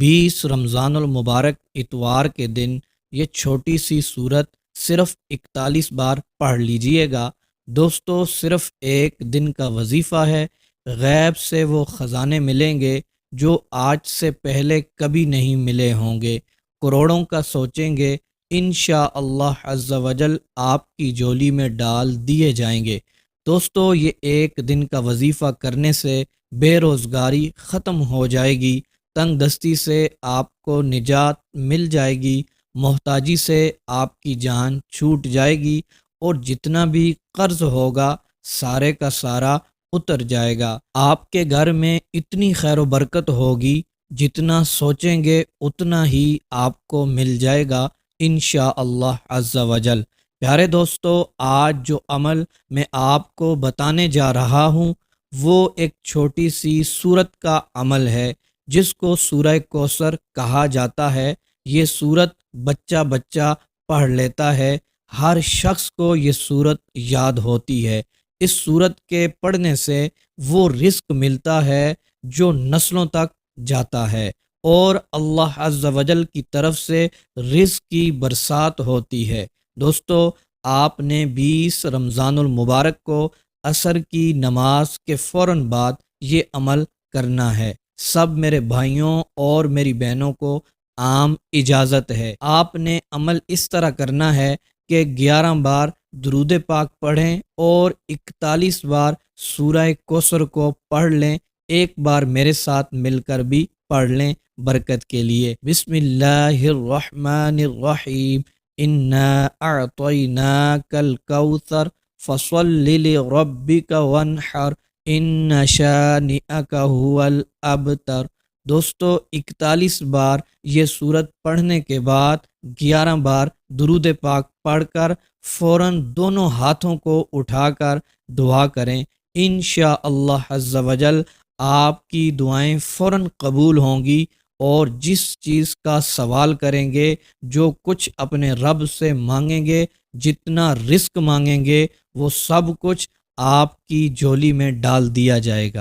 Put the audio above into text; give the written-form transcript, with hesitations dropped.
20 رمضان المبارک اتوار کے دن یہ چھوٹی سی صورت صرف 41 بار پڑھ لیجئے گا۔ دوستو، صرف ایک دن کا وظیفہ ہے۔ غیب سے وہ خزانے ملیں گے جو آج سے پہلے کبھی نہیں ملے ہوں گے۔ کروڑوں کا سوچیں گے، انشاءاللہ عز و جل آپ کی جولی میں ڈال دیے جائیں گے۔ دوستو، یہ ایک دن کا وظیفہ کرنے سے بے روزگاری ختم ہو جائے گی، تنگ دستی سے آپ کو نجات مل جائے گی، محتاجی سے آپ کی جان چھوٹ جائے گی، اور جتنا بھی قرض ہوگا سارے کا سارا اتر جائے گا۔ آپ کے گھر میں اتنی خیر و برکت ہوگی، جتنا سوچیں گے اتنا ہی آپ کو مل جائے گا انشاءاللہ عز و جل۔ پیارے دوستو، آج جو عمل میں آپ کو بتانے جا رہا ہوں وہ ایک چھوٹی سی سورت کا عمل ہے جس کو سورہ کوثر کہا جاتا ہے۔ یہ سورت بچہ بچہ پڑھ لیتا ہے، ہر شخص کو یہ سورت یاد ہوتی ہے۔ اس سورت کے پڑھنے سے وہ رزق ملتا ہے جو نسلوں تک جاتا ہے، اور اللہ عز و جل کی طرف سے رزق کی برسات ہوتی ہے۔ دوستو، آپ نے 20 رمضان المبارک کو عصر کی نماز کے فوراً بعد یہ عمل کرنا ہے۔ سب میرے بھائیوں اور میری بہنوں کو عام اجازت ہے۔ آپ نے عمل اس طرح کرنا ہے کہ 11 بار درود پاک پڑھیں اور 41 بار سورہ کوثر کو پڑھ لیں۔ ایک بار میرے ساتھ مل کر بھی پڑھ لیں برکت کے لیے۔ بسم اللہ الرحمن الرحیم، انا اعطیناک الکوثر فصل لربک وانحر ان شانئک هو الابتر۔ دوستو، 41 بار یہ سورت پڑھنے کے بعد 11 بار درود پاک پڑھ کر فوراً دونوں ہاتھوں کو اٹھا کر دعا کریں۔ انشاءاللہ عز و جل آپ کی دعائیں فوراً قبول ہوں گی، اور جس چیز کا سوال کریں گے، جو کچھ اپنے رب سے مانگیں گے، جتنا رزق مانگیں گے، وہ سب کچھ آپ کی جھولی میں ڈال دیا جائے گا۔